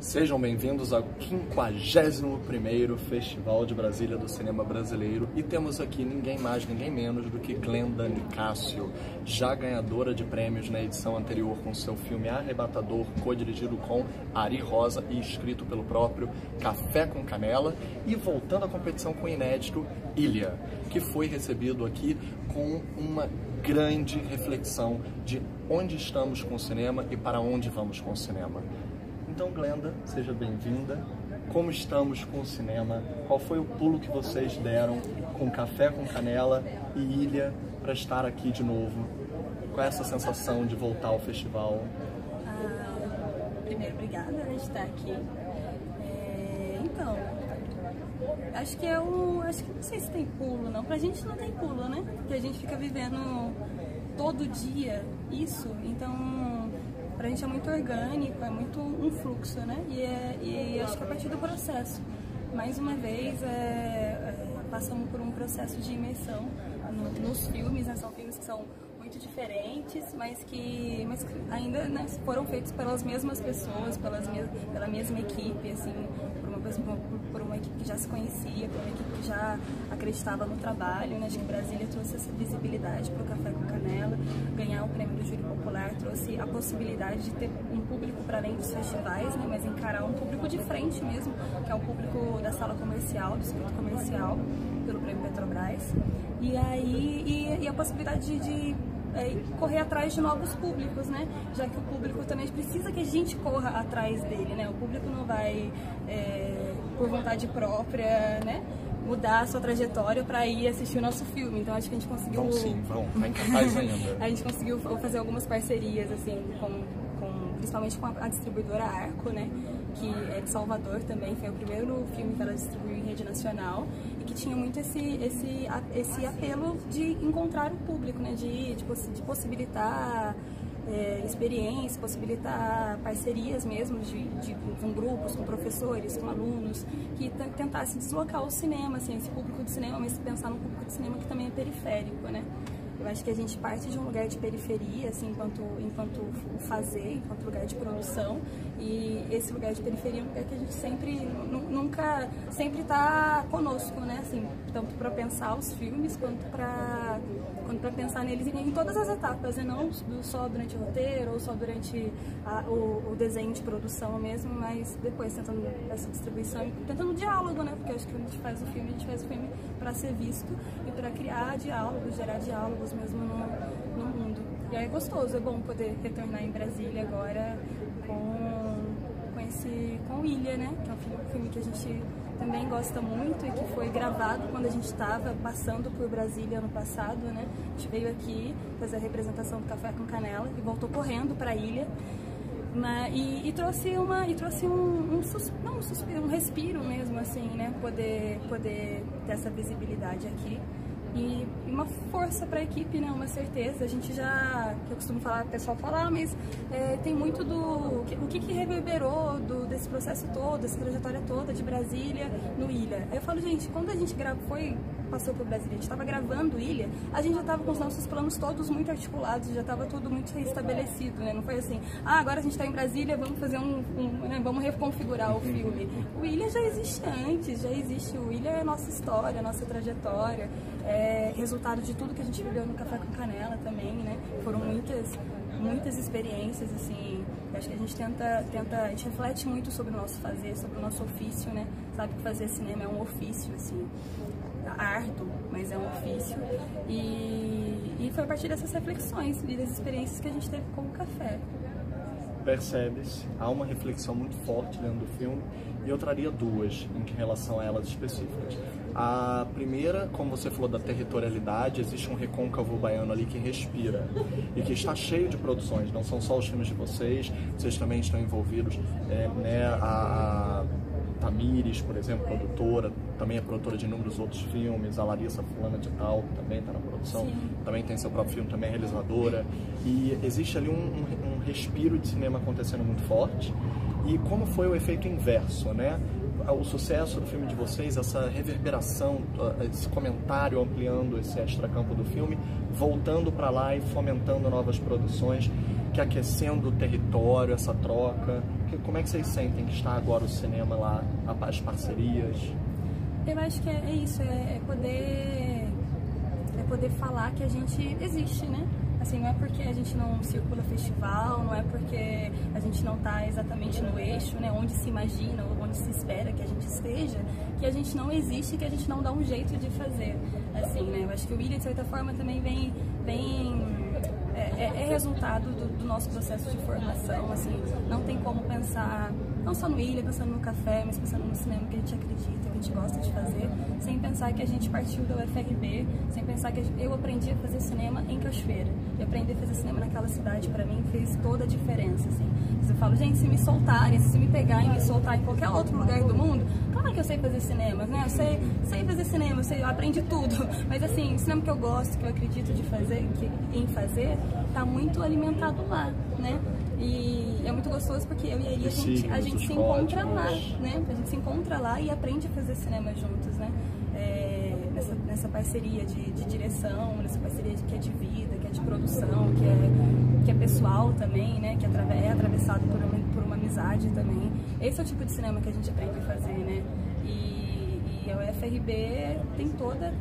Sejam bem-vindos ao 51º Festival de Brasília do Cinema Brasileiro e temos aqui ninguém mais, ninguém menos do que Glenda Nicásio, já ganhadora de prêmios na edição anterior com seu filme Arrebatador, co-dirigido com Ari Rosa e escrito pelo próprio Café com Canela, e voltando à competição com o inédito Ilha, que foi recebido aqui com uma grande reflexão de onde estamos com o cinema e para onde vamos com o cinema. Então, Glenda, seja bem-vinda. Como estamos com o cinema? Qual foi o pulo que vocês deram com Café com Canela e Ilha para estar aqui de novo? Qual é essa sensação de voltar ao festival? Primeiro, obrigada por estar aqui. Então, acho que não sei se tem pulo, não. Pra gente não tem pulo, né? Porque a gente fica vivendo todo dia isso, então pra gente é muito orgânico, é muito um fluxo, né? E acho que a partir do processo, mais uma vez, passamos por um processo de imersão nos filmes, né? São filmes que são muito diferentes, mas que ainda, né, foram feitos pelas mesmas pessoas, pela mesma equipe, assim, por uma equipe que já se conhecia, por uma equipe que já acreditava no trabalho, né? Acho que Brasília trouxe essa visibilidade para o Café com Canela, ganhar o prêmio do Júri Popular trouxe a possibilidade de ter um público para além dos festivais, né? Mas encarar um público de frente mesmo, que é o público da sala comercial, do circuito comercial, pelo prêmio Petrobras, e a possibilidade de correr atrás de novos públicos, né? Já que o público também precisa que a gente corra atrás dele, né? O público não vai, por vontade própria, né, mudar a sua trajetória para ir assistir o nosso filme. Então acho que a gente conseguiu... Vão sim, vão. Vai mais ainda. A gente conseguiu fazer algumas parcerias, assim, principalmente com a distribuidora Arco, né? Que é de Salvador também, foi o primeiro filme que ela distribuiu em rede nacional e que tinha muito esse apelo de encontrar o público, né? De possibilitar experiências, possibilitar parcerias mesmo com grupos, com professores, com alunos, que tentasse deslocar o cinema, assim, esse público de cinema, mas pensar num público de cinema que também é periférico, né? Eu acho que a gente parte de um lugar de periferia, assim, enquanto fazer, enquanto lugar de produção, e esse lugar de periferia é um lugar que a gente sempre está conosco, né, assim, tanto para pensar os filmes quanto para pensar neles em todas as etapas, e não só durante o roteiro ou só durante o desenho de produção mesmo, mas depois tentando essa distribuição e tentando diálogo, né, porque eu acho que a gente faz o filme para ser visto e para criar diálogos, gerar diálogos mesmo no mundo. E aí é gostoso, é bom poder retornar em Brasília agora com Ilha, né? Que é um filme que a gente também gosta muito e que foi gravado quando a gente estava passando por Brasília ano passado, né? A gente veio aqui fazer a representação do Café com Canela e voltou correndo para Ilha. E trouxe um respiro mesmo, assim, né? Poder ter essa visibilidade aqui. E uma força para a equipe, né? Uma certeza. A gente já, que eu costumo falar, o pessoal falar, mas tem muito o que reverberou desse processo todo, dessa trajetória toda de Brasília no Ilha. Aí eu falo, gente, quando a gente passou por Brasília, a gente estava gravando Ilha, a gente já estava com os nossos planos todos muito articulados, já estava tudo muito estabelecido, né? Não foi assim, agora a gente está em Brasília, vamos fazer né? Vamos reconfigurar o filme. O Ilha já existe antes, já existe. O Ilha é a nossa história, a nossa trajetória, resultado de tudo que a gente viveu no Café com Canela também, né? Foram muitas experiências, assim. Acho que a gente a gente reflete muito sobre o nosso fazer, sobre o nosso ofício, né? Sabe que fazer cinema é um ofício, assim, árduo, mas é um ofício. E foi a partir dessas reflexões e das experiências que a gente teve com o café. Percebe-se, há uma reflexão muito forte dentro do filme, e eu traria duas em relação a elas específicas. A primeira, como você falou da territorialidade, existe um recôncavo baiano ali que respira e que está cheio de produções, não são só os filmes de vocês também estão envolvidos, né, a Tamires, por exemplo, produtora, também é produtora de inúmeros outros filmes, a Larissa fulana de tal, também está na produção, sim, também tem seu próprio filme, também é realizadora, e existe ali um respiro de cinema acontecendo muito forte. E como foi o efeito inverso, né? O sucesso do filme de vocês, essa reverberação, esse comentário ampliando esse extracampo do filme, voltando para lá e fomentando novas produções. que aquecendo o território, essa troca? Como é que vocês sentem que está agora o cinema lá, as parcerias? Eu acho que é isso, é poder falar que a gente existe, né? Assim, não é porque a gente não circula festival, não é porque a gente não está exatamente no eixo, né, onde se imagina ou onde se espera que a gente esteja, que a gente não existe, que a gente não dá um jeito de fazer, assim, né? Eu acho que o William, de certa forma, também é resultado do nosso processo de formação, assim, não tem como pensar, não só no William, pensando no café, mas pensando no cinema que a gente acredita, que a gente gosta de fazer, sem pensar que a gente partiu da UFRB, sem pensar que eu aprendi a fazer cinema em Cachoeira, e aprender a fazer cinema naquela cidade, pra mim, fez toda a diferença, assim. Eu falo, gente, se me soltarem, se me pegarem e me soltar em qualquer outro lugar do mundo, claro que eu sei fazer cinema, né? Eu sei fazer cinema, eu aprendi tudo, mas assim, o cinema que eu gosto, que eu acredito em fazer, tá muito alimentado lá, né? E é muito gostoso porque eu e a Ari, a gente se encontra lá, né? A gente se encontra lá e aprende a fazer cinema juntos, né? Nessa parceria de direção, nessa parceria que é de vida, que é de produção, que é pessoal também, né? Que é atravessado por uma amizade também. Esse é o tipo de cinema que a gente aprende a fazer, né? E a UFRB tem toda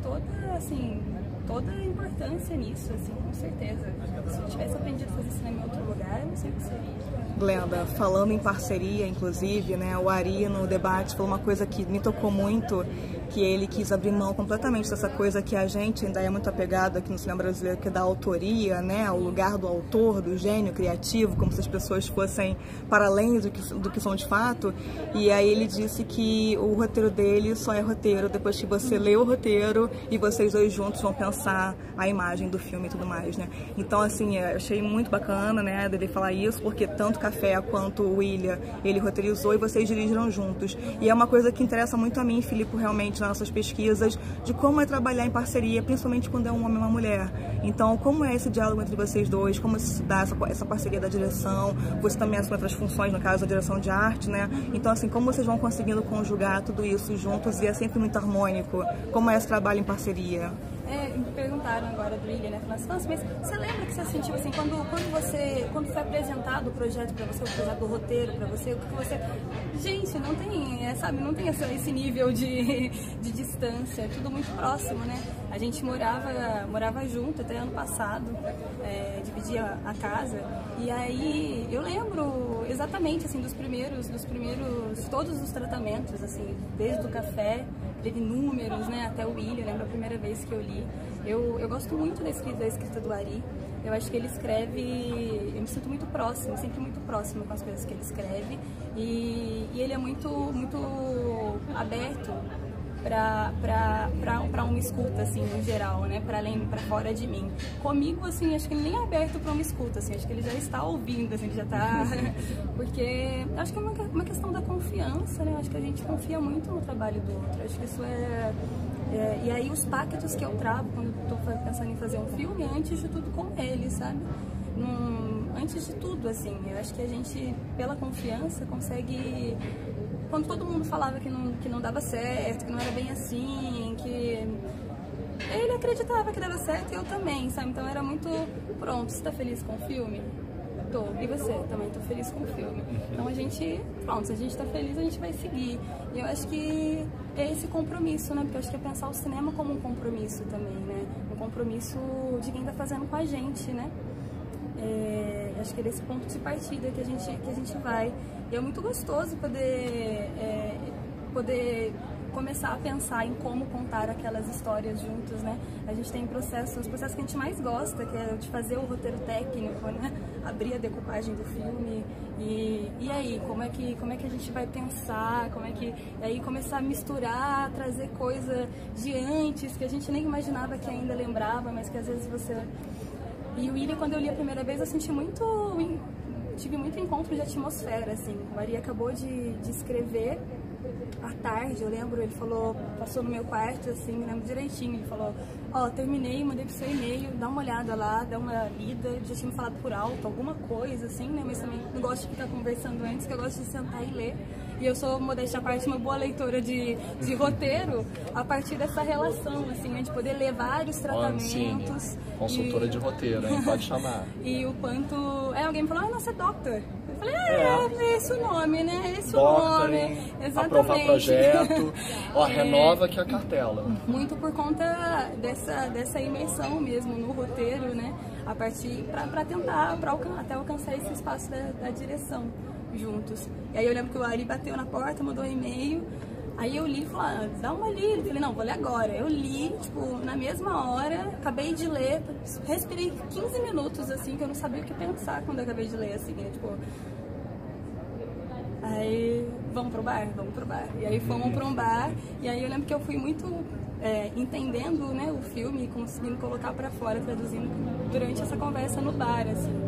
a importância nisso, assim, com certeza. Se eu tivesse aprendido a fazer cinema em outro lugar, eu não sei o que seria. Glenda, falando em parceria, inclusive, né, o Ari no debate falou uma coisa que me tocou muito, que ele quis abrir mão completamente dessa coisa que a gente ainda é muito apegado aqui no cinema brasileiro, que é da autoria, né, o lugar do autor, do gênio criativo, como se as pessoas fossem para além do que são de fato. E aí ele disse que o roteiro dele só é roteiro depois que você lê o roteiro e vocês dois juntos vão pensar a imagem do filme e tudo mais, né. Então, assim, eu achei muito bacana, né, dele falar isso, porque tanto Café quanto o William, ele roteirizou e vocês dirigiram juntos. E é uma coisa que interessa muito a mim e Filipe realmente nas nossas pesquisas, de como é trabalhar em parceria, principalmente quando é um homem e uma mulher. Então, como é esse diálogo entre vocês dois, como se dá essa parceria da direção, você também assume outras funções, no caso, da direção de arte, né? Então, assim, como vocês vão conseguindo conjugar tudo isso juntos e é sempre muito harmônico? Como é esse trabalho em parceria? Me perguntaram agora do William, né? Falaram assim, nossa, mas você lembra que você sentiu assim, quando foi apresentado o projeto pra você, o projeto do roteiro pra você, o que você... Gente, não tem, sabe, não tem esse nível de distância, é tudo muito próximo, né? A gente morava junto até ano passado, dividia a casa, e aí eu lembro exatamente, assim, dos primeiros, todos os tratamentos, assim, desde o café, teve números, né, até o William, eu lembro a primeira vez que eu li. Eu gosto muito da escrita do Ari. Eu acho que ele escreve, eu me sinto muito próximo, sempre muito próximo com as coisas que ele escreve. E ele é muito aberto para uma escuta, assim, em geral, né, para fora de mim. Comigo, assim, acho que ele nem é aberto para uma escuta, assim, acho que ele já está ouvindo, assim, ele já está... Porque acho que é uma questão da confiança, né, acho que a gente confia muito no trabalho do outro, acho que isso e aí os pactos que eu travo quando estou pensando em fazer um filme, antes de tudo com ele, sabe? Antes de tudo, assim, eu acho que a gente, pela confiança, consegue... Quando todo mundo falava que não dava certo, que não era bem assim, que ele acreditava que dava certo e eu também, sabe? Então era muito, pronto, você tá feliz com o filme? Tô. E você? Também tô feliz com o filme. Então a gente, pronto, se a gente tá feliz, a gente vai seguir. E eu acho que é esse compromisso, né? Porque eu acho que é pensar o cinema como um compromisso também, né? Um compromisso de quem tá fazendo com a gente, né? Acho que é desse ponto de partida que a gente vai. E é muito gostoso poder começar a pensar em como contar aquelas histórias juntos, né? A gente tem os processos que a gente mais gosta, que é de fazer o roteiro técnico, né? Abrir a decupagem do filme e aí, como é que a gente vai pensar, e aí começar a misturar, trazer coisa de antes, que a gente nem imaginava que ainda lembrava, mas que às vezes você... E o William, quando eu li a primeira vez, eu senti tive muito encontro de atmosfera, assim. O Ari acabou de escrever à tarde, eu lembro, ele falou, passou no meu quarto, assim, me lembro direitinho, ele falou, terminei, mandei pro seu e-mail, dá uma olhada lá, dá uma lida, já tinha me falado por alto, alguma coisa, assim, né, mas também não gosto de ficar conversando antes, que eu gosto de sentar e ler. E eu sou, modéstia à parte, uma boa leitora de roteiro a partir dessa relação, assim, né, de poder ler vários tratamentos. Sim, consultora de roteiro, hein? Pode chamar. E o quanto... alguém me falou, você é doctor. Eu falei, é esse o nome, né? Esse o nome. Exatamente. Aprovar projeto, renova aqui a cartela. Muito por conta dessa imersão mesmo no roteiro, né? A partir, pra tentar, até alcançar esse espaço da direção juntos. E aí eu lembro que o Ari bateu na porta, mandou um e-mail. Aí eu li e falei, dá uma lida. Eu falei, não, vou ler agora. Eu li, tipo, na mesma hora, acabei de ler, respirei 15 minutos, assim, que eu não sabia o que pensar quando eu acabei de ler, assim, tipo... Aí, vamos pro bar? Vamos pro bar. E aí fomos pra um bar, e aí eu lembro que eu fui muito entendendo, né, o filme, conseguindo colocar pra fora, traduzindo durante essa conversa no bar, assim.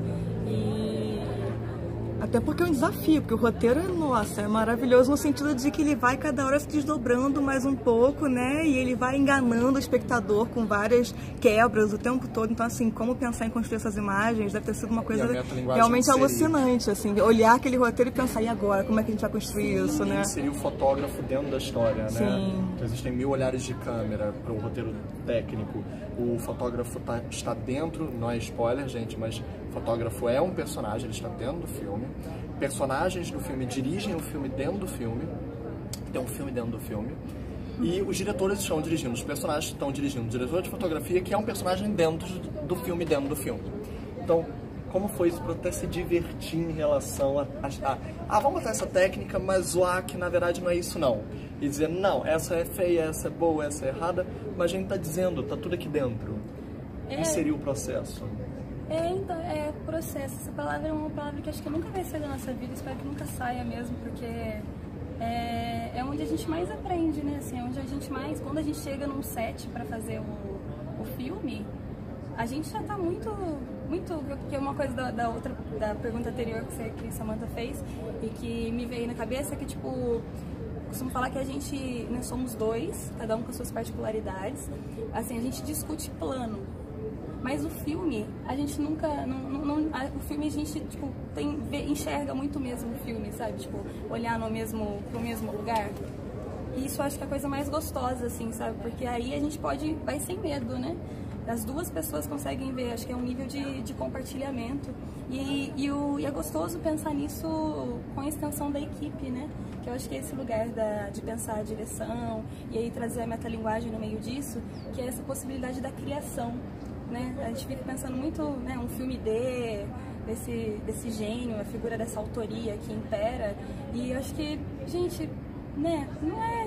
Até porque é um desafio, porque o roteiro, nossa, é maravilhoso no sentido de que ele vai cada hora se desdobrando mais um pouco, né? E ele vai enganando o espectador com várias quebras o tempo todo. Então, assim, como pensar em construir essas imagens deve ter sido uma coisa realmente alucinante, assim. Olhar aquele roteiro e pensar, e agora? Como é que a gente vai construir isso, né? Seria o fotógrafo dentro da história, né? Sim. Então, existem 1000 olhares de câmera para o roteiro técnico. O fotógrafo está dentro, não é spoiler, gente, mas o fotógrafo é um personagem, ele está dentro do filme. Personagens do filme dirigem o filme dentro do filme. Tem um filme dentro do filme. E os diretores estão dirigindo, os personagens estão dirigindo. O diretor de fotografia, que é um personagem dentro do filme, dentro do filme. Então, como foi isso para até se divertir em relação a vamos botar essa técnica, mas zoar que na verdade não é isso não. E dizer, não, essa é feia, essa é boa, essa é errada, mas a gente tá dizendo, tá tudo aqui dentro. E seria o processo? Então, processo. Essa palavra é uma palavra que acho que nunca vai sair da nossa vida, espero que nunca saia mesmo, porque é onde a gente mais aprende, né? Assim, é onde a gente mais, quando a gente chega num set para fazer o filme, a gente já tá muito, porque uma coisa da pergunta anterior que a Samantha fez e que me veio na cabeça é que, tipo, costumo falar que nós somos dois, cada um com suas particularidades, assim, a gente discute plano, mas o filme, a gente nunca, o filme a gente, tipo, enxerga muito mesmo o filme, sabe, tipo, olhar pro mesmo lugar. E isso eu acho que é a coisa mais gostosa, assim, sabe, porque aí a gente vai sem medo, né? As duas pessoas conseguem ver, acho que é um nível de compartilhamento. E é gostoso pensar nisso com a extensão da equipe, né? Que eu acho que é esse lugar de pensar a direção e aí trazer a metalinguagem no meio disso, que é essa possibilidade da criação, né? A gente fica pensando muito, né, um filme desse gênio, a figura dessa autoria que impera, e eu acho que, gente, né,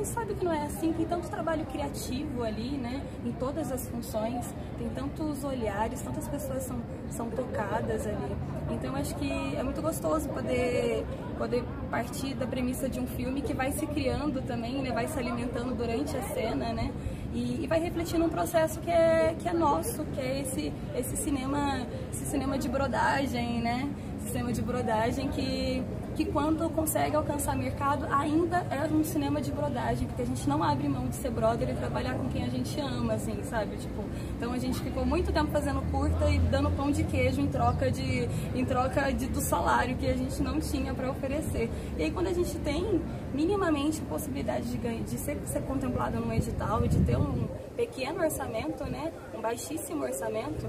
sabe que não é assim, tem tanto trabalho criativo ali, né, em todas as funções, tem tantos olhares, tantas pessoas são tocadas ali, então acho que é muito gostoso poder partir da premissa de um filme que vai se criando também, né, vai se alimentando durante a cena, né, e vai refletindo um processo que é nosso, que é esse cinema de brodagem, né, esse cinema de brodagem que quando consegue alcançar mercado, ainda é um cinema de brodagem, porque a gente não abre mão de ser brother e trabalhar com quem a gente ama, assim, sabe? Tipo, então a gente ficou muito tempo fazendo curta e dando pão de queijo em troca do salário que a gente não tinha para oferecer. E aí quando a gente tem minimamente possibilidade de ser contemplado num edital e de ter um pequeno orçamento, né? Um baixíssimo orçamento,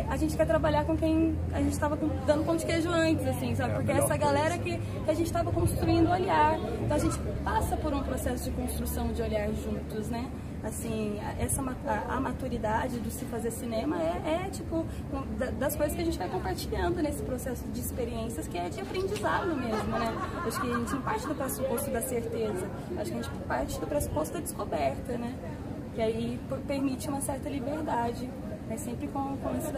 a gente quer trabalhar com quem a gente estava dando pão de queijo antes, assim, sabe? Porque é essa galera que a gente estava construindo o olhar. Então a gente passa por um processo de construção de olhar juntos, né? Assim, a maturidade do se fazer cinema tipo, das coisas que a gente vai compartilhando nesse processo de experiências, que é de aprendizado mesmo, né? Acho que a gente não parte do pressuposto da certeza, acho que a gente parte do pressuposto da descoberta, né? Que aí permite uma certa liberdade. É sempre com isso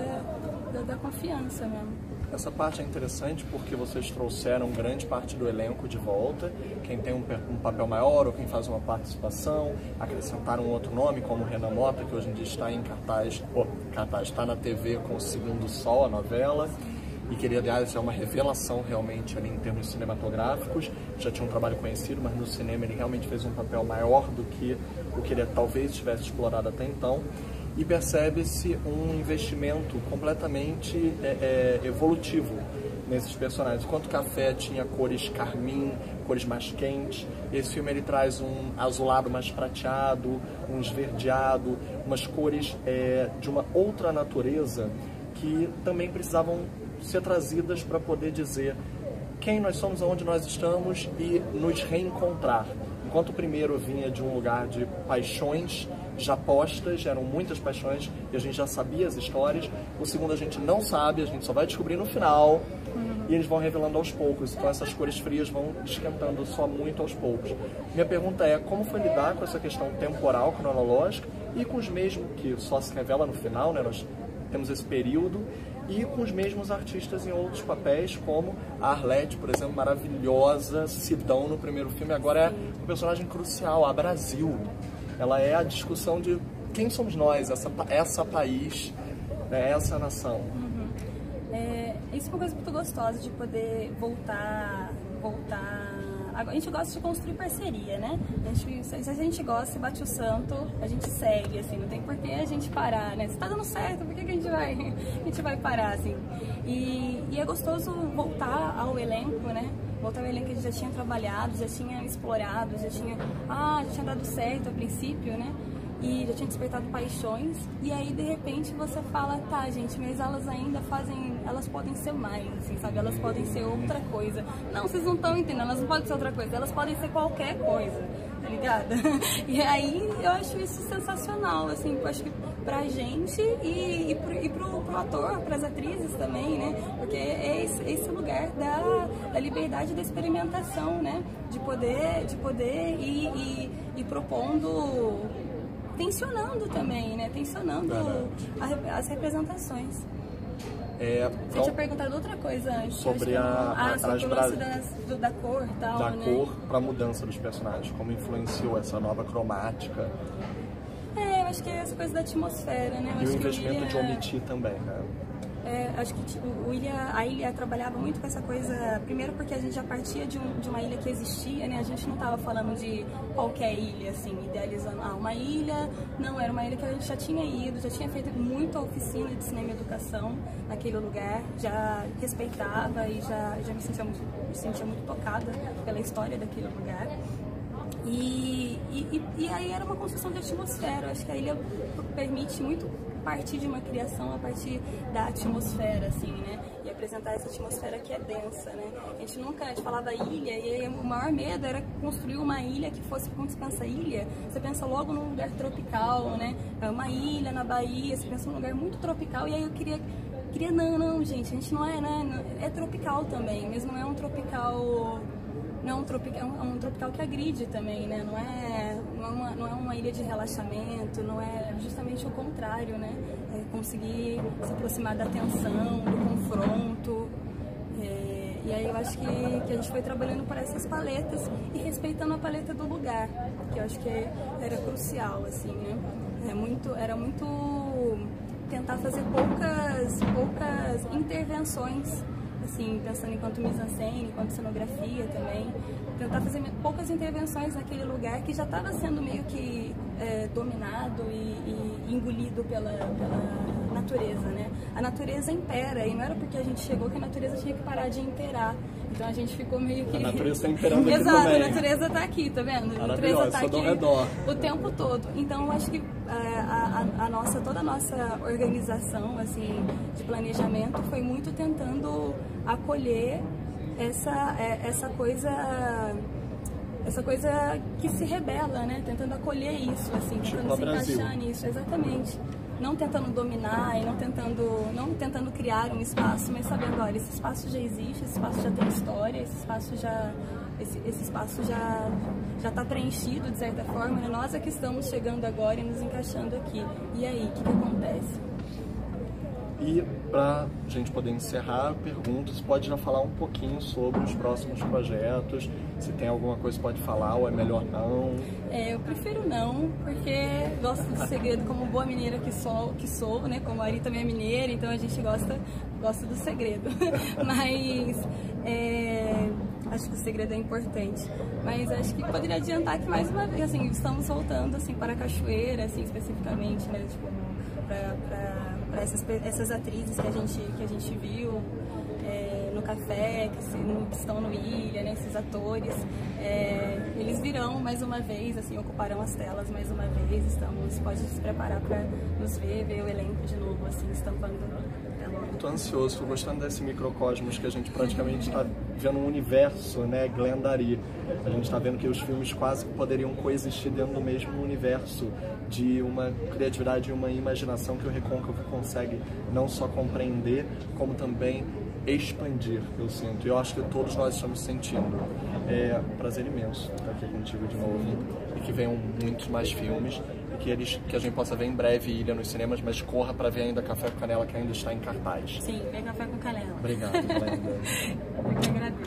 da confiança mesmo. Essa parte é interessante porque vocês trouxeram grande parte do elenco de volta, quem tem um papel maior ou quem faz uma participação, acrescentaram um outro nome como Renan Mota, que hoje em dia está em cartaz, está na TV com O Segundo Sol, a novela, e que ele, aliás, é uma revelação realmente ali em termos cinematográficos. Já tinha um trabalho conhecido, mas no cinema ele realmente fez um papel maior do que o que ele talvez tivesse explorado até então. E percebe-se um investimento completamente evolutivo nesses personagens. Enquanto o Café tinha cores carmim, cores mais quentes, esse filme ele traz um azulado mais prateado, um esverdeado, umas cores de uma outra natureza que também precisavam ser trazidas para poder dizer quem nós somos, aonde nós estamos e nos reencontrar. Enquanto o primeiro vinha de um lugar de paixões já postas, eram muitas paixões e a gente já sabia as histórias, o segundo a gente não sabe, a gente só vai descobrir no final e eles vão revelando aos poucos, então essas cores frias vão esquentando só muito aos poucos. Minha pergunta é, como foi lidar com essa questão temporal, cronológica e com os mesmos, que só se revela no final, né? Nós temos esse período, e com os mesmos artistas em outros papéis, como a Arlete, por exemplo, maravilhosa, Sidão no primeiro filme, agora é um personagem crucial, a Brasil. Ela é a discussão de quem somos nós, essa país, né, essa nação. Isso é uma coisa muito gostosa de poder voltar. A gente gosta de construir parceria, né? Se a gente gosta, se bate o santo, a gente segue, assim, não tem por que a gente parar, né? Se tá dando certo, por que a gente vai parar, assim? E é gostoso voltar ao elenco, né? Voltar ao elenco que a gente já tinha trabalhado, já tinha explorado, já tinha dado certo a princípio, né? E já tinha despertado paixões, e aí de repente você fala, tá gente, mas elas ainda elas podem ser mais, assim, sabe? Elas podem ser outra coisa. Não, vocês não estão entendendo, elas não podem ser outra coisa, elas podem ser qualquer coisa, tá ligado? E aí eu acho isso sensacional, assim, eu acho que pra gente e pro ator, pras atrizes também, né? Porque é esse lugar da liberdade da experimentação, né? De poder ir propondo, tensionando também, né? Tensionando as representações. Você tinha perguntado outra coisa antes. Sobre sobre o lance da cor e tal, da né? cor para a mudança dos personagens. Como influenciou essa nova cromática. Eu acho que é essa coisa da atmosfera, né? E o investimento de omitir também, né? Acho que a ilha trabalhava muito com essa coisa, primeiro porque a gente já partia de uma ilha que existia, né? A gente não estava falando de qualquer ilha, assim, idealizando uma ilha, não, era uma ilha que a gente já tinha ido, já tinha feito muita oficina de cinema e educação naquele lugar, já respeitava e já me sentia muito tocada pela história daquele lugar. E aí era uma construção de atmosfera. Acho que a ilha permite muito partir de uma criação a partir da atmosfera, assim, né? E apresentar essa atmosfera que é densa, né? A gente falava ilha, e aí o maior medo era construir uma ilha que fosse, quando você pensa ilha, você pensa logo num lugar tropical, né? Uma ilha na Bahia, você pensa num lugar muito tropical, e aí eu queria não, gente, a gente não é, né? É tropical também, mas não é um tropical... Não é um tropical que agride também, né? Não é uma ilha de relaxamento, não é justamente o contrário, né? É conseguir se aproximar da tensão, do confronto. E aí eu acho que a gente foi trabalhando por essas paletas e respeitando a paleta do lugar, que eu acho que era crucial, assim, né? Era muito tentar fazer poucas intervenções, assim, pensando enquanto mise-en-scène, enquanto cenografia também, tentar fazer poucas intervenções naquele lugar que já estava sendo meio que dominado e engolido pela natureza, né? A natureza impera, e não era porque a gente chegou que a natureza tinha que parar de imperar. Então a gente ficou meio que... A natureza está imperando aqui Exato, também. A natureza está aqui, tá vendo? A natureza está aqui o tempo todo. Então eu acho que toda a nossa organização, assim, de planejamento foi muito tentando acolher essa coisa que se rebela, né? Tentando acolher isso, assim, tentando se encaixar nisso, exatamente. Não tentando dominar e não tentando criar um espaço, mas sabendo, olha, esse espaço já existe, esse espaço já tem história, esse espaço já está preenchido de certa forma, né? Nós é que estamos chegando agora e nos encaixando aqui. E aí, o que acontece? E para a gente poder encerrar, pergunto, você pode já falar um pouquinho sobre os próximos projetos, se tem alguma coisa que pode falar ou é melhor não? Eu prefiro não, porque gosto do segredo como boa mineira que sou, né? Como a Ari também é mineira, então a gente gosta do segredo. Mas acho que o segredo é importante. Mas acho que poderia adiantar que mais uma vez, assim, estamos voltando assim, para a Cachoeira, assim, especificamente, né? Tipo, para essas atrizes que a gente viu no café, que estão no Ilha, né, esses atores, eles virão mais uma vez, assim, ocuparão as telas mais uma vez. Pode se preparar para nos ver o elenco de novo, assim, estampando. Tô ansioso, tô gostando desse microcosmos que a gente praticamente está vendo um universo, né, Glendari. A gente está vendo que os filmes quase poderiam coexistir dentro do mesmo universo de uma criatividade e uma imaginação que o Recôncavo consegue não só compreender, como também expandir, eu sinto. E eu acho que todos nós estamos sentindo. É um prazer imenso estar aqui contigo de novo e que venham muitos mais filmes e que a gente possa ver em breve Ilha nos cinemas, mas corra para ver ainda Café com Canela, que ainda está em cartaz. Sim, vem Café com Canela. Obrigado, Glenda. Eu que agradeço.